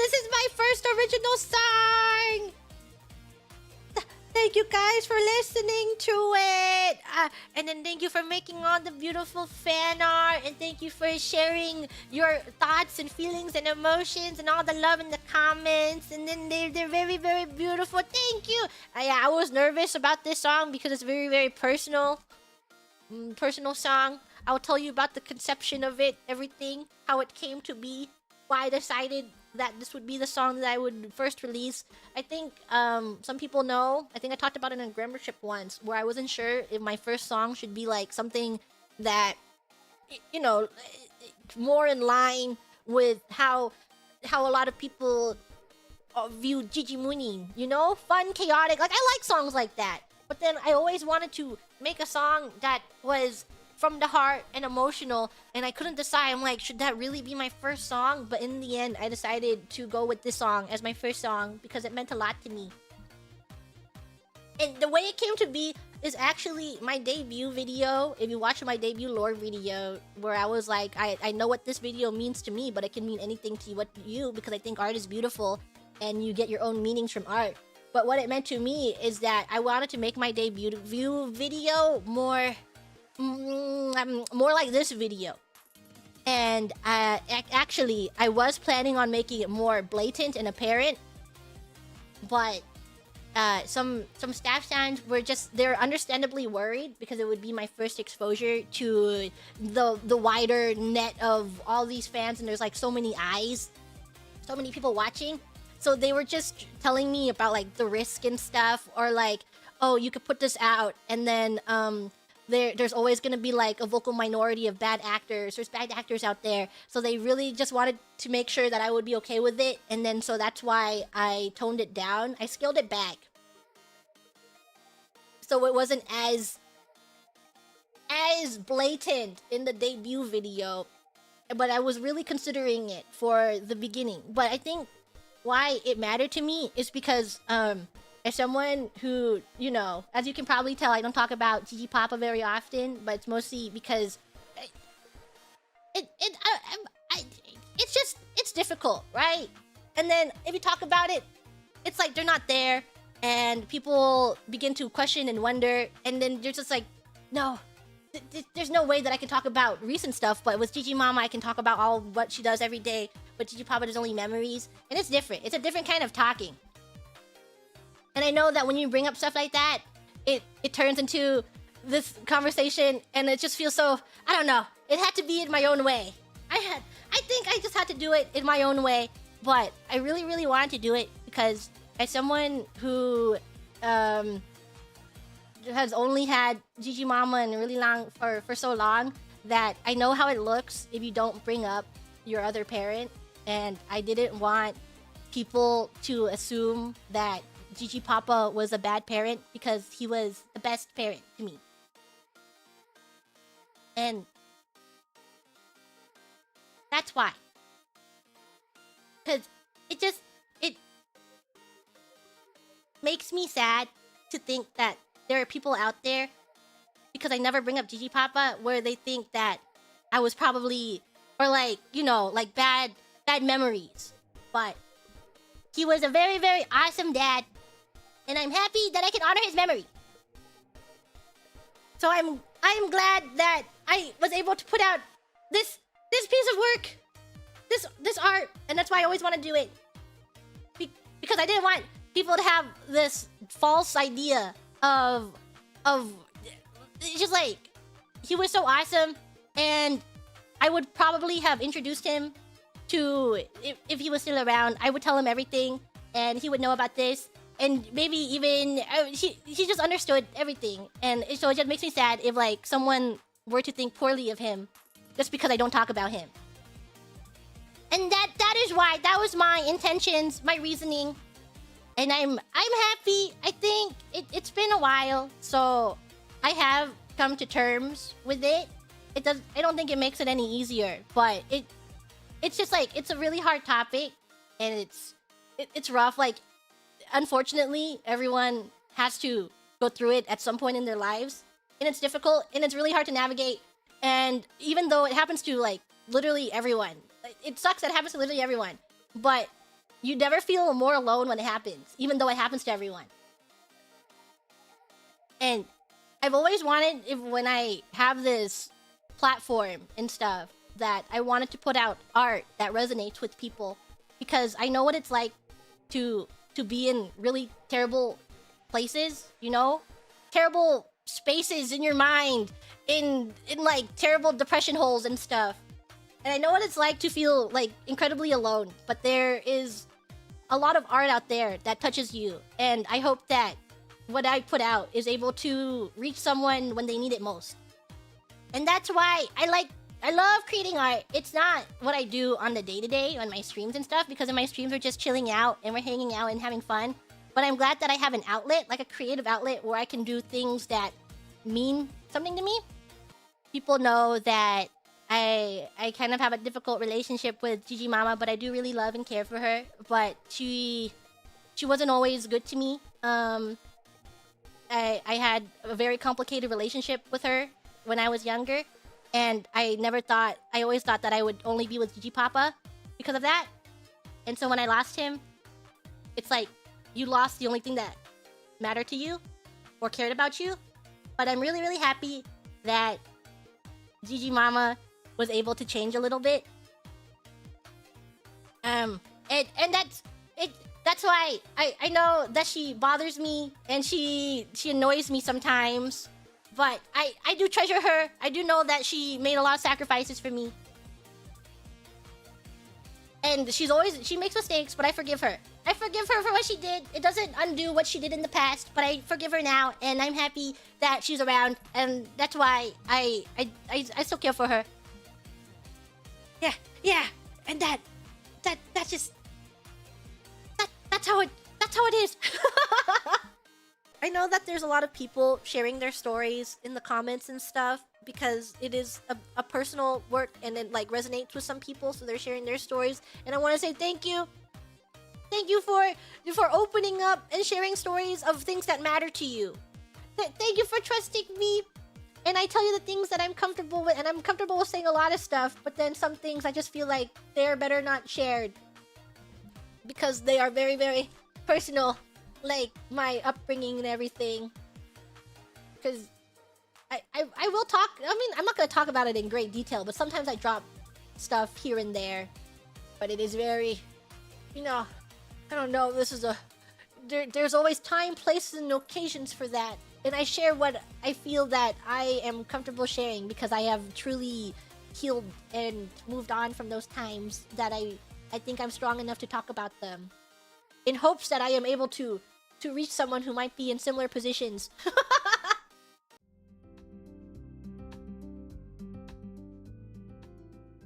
this is my first original song. Thank you guys for listening to it. And then thank you for making all the beautiful fan art. And thank you for sharing your thoughts and feelings and emotions and all the love in the comments. And then they're very, very beautiful. Thank you. Yeah, I was nervous about this song because it's very, very personal. Personal song. I will tell you about the conception of it, everything, how it came to be, why I decided that this would be the song that I would first release. I think some people know, I think I talked about it in Grammarship once, where I wasn't sure if my first song should be like something that, you know, more in line with how a lot of people view Gigi Mooning, you know? Fun, chaotic. Like, I like songs like that. But then I always wanted to make a song that was from the heart and emotional, and I couldn't decide. I'm like, should that really be my first song? But in the end, I decided to go with this song as my first song because it meant a lot to me. And the way it came to be is actually my debut video. If you watch my debut lore video, where I was like, I know what this video means to me, but it can mean anything to you because I think art is beautiful and you get your own meanings from art. But what it meant to me is that I wanted to make my debut video more like this video. And actually, I was planning on making it more blatant and apparent, but some staff stands were they're understandably worried because it would be my first exposure to the wider net of all these fans, and there's like so many eyes, so many people watching. So they were just telling me about like the risk and stuff, or like, oh, you could put this out and then there's always going to be like a vocal minority of bad actors. There's bad actors out there. So they really just wanted to make sure that I would be okay with it. And then so that's why I toned it down. I scaled it back. So it wasn't as blatant in the debut video. But I was really considering it for the beginning. But I think why it mattered to me is because as someone who, you know, as you can probably tell, I don't talk about Gigi Papa very often, but it's mostly because it's difficult, right? And then if you talk about it, it's like they're not there, and people begin to question and wonder, and then you're just like, no, there's no way that I can talk about recent stuff, but with Gigi Mama, I can talk about all what she does every day, but Gigi Papa, there's only memories, and it's different. It's a different kind of talking. And I know that when you bring up stuff like that, it turns into this conversation, and it just feels so, I don't know. It had to be in my own way. I think I just had to do it in my own way, but I really, really wanted to do it because as someone who has only had Gigi Mama and really long for so long, that I know how it looks if you don't bring up your other parent, and I didn't want people to assume that Gigi Papa was a bad parent because he was the best parent to me. And that's why. Because it makes me sad to think that there are people out there, because I never bring up Gigi Papa, where they think that I was probably, or like, you know, like bad memories. But he was a very, very awesome dad, and I'm happy that I can honor his memory. So I'm glad that I was able to put out this piece of work, this art, and that's why I always want to do it. Because I didn't want people to have this false idea of it's just like, he was so awesome, and I would probably have introduced him to, if he was still around, I would tell him everything, and he would know about this, and maybe even he just understood everything. And so it just makes me sad if like someone were to think poorly of him just because I don't talk about him. And that is why, that was my intentions, my reasoning. And I'm happy. I think it's been a while, so I have come to terms with it. I don't think it makes it any easier, but it's just like, it's a really hard topic, and it's rough. Like, unfortunately, everyone has to go through it at some point in their lives, and it's difficult, and it's really hard to navigate. And even though it happens to like literally everyone, it sucks that it happens to literally everyone, but you never feel more alone when it happens, even though it happens to everyone. And I've always wanted, when I have this platform and stuff, that I wanted to put out art that resonates with people, because I know what it's like to be in really terrible places, you know? Terrible spaces in your mind, in like terrible depression holes and stuff. And I know what it's like to feel like incredibly alone, but there is a lot of art out there that touches you, and I hope that what I put out is able to reach someone when they need it most. And that's why I love creating art. It's not what I do on the day-to-day on my streams and stuff, because in my streams we're just chilling out and we're hanging out and having fun. But I'm glad that I have an outlet, like a creative outlet, where I can do things that mean something to me. People know that I kind of have a difficult relationship with Gigi Mama, but I do really love and care for her. But she wasn't always good to me. I had a very complicated relationship with her when I was younger, and I always thought that I would only be with Gigi Papa because of that. And so when I lost him, it's like you lost the only thing that mattered to you or cared about you. But I'm really, really happy that Gigi Mama was able to change a little bit. And that's it. That's why I know that she bothers me and she annoys me sometimes. But I do treasure her. I do know that she made a lot of sacrifices for me. And she makes mistakes, but I forgive her. I forgive her for what she did. It doesn't undo what she did in the past, but I forgive her now, and I'm happy that she's around, and that's why I still care for her. Yeah, and that's just that's how it is. I know that there's a lot of people sharing their stories in the comments and stuff, because it is a personal work and it like resonates with some people, so they're sharing their stories. And I want to say thank you. Thank you for opening up and sharing stories of things that matter to you. Thank you for trusting me. And I tell you the things that I'm comfortable with, and I'm comfortable with saying a lot of stuff, but then some things I just feel like they're better not shared, because they are very, very personal, like my upbringing and everything. Because I will talk, I mean, I'm not going to talk about it in great detail, but sometimes I drop stuff here and there. But it is very, you know, I don't know, there's always time, places, and occasions for that. And I share what I feel that I am comfortable sharing, because I have truly healed and moved on from those times that I think I'm strong enough to talk about them, in hopes that I am able to reach someone who might be in similar positions.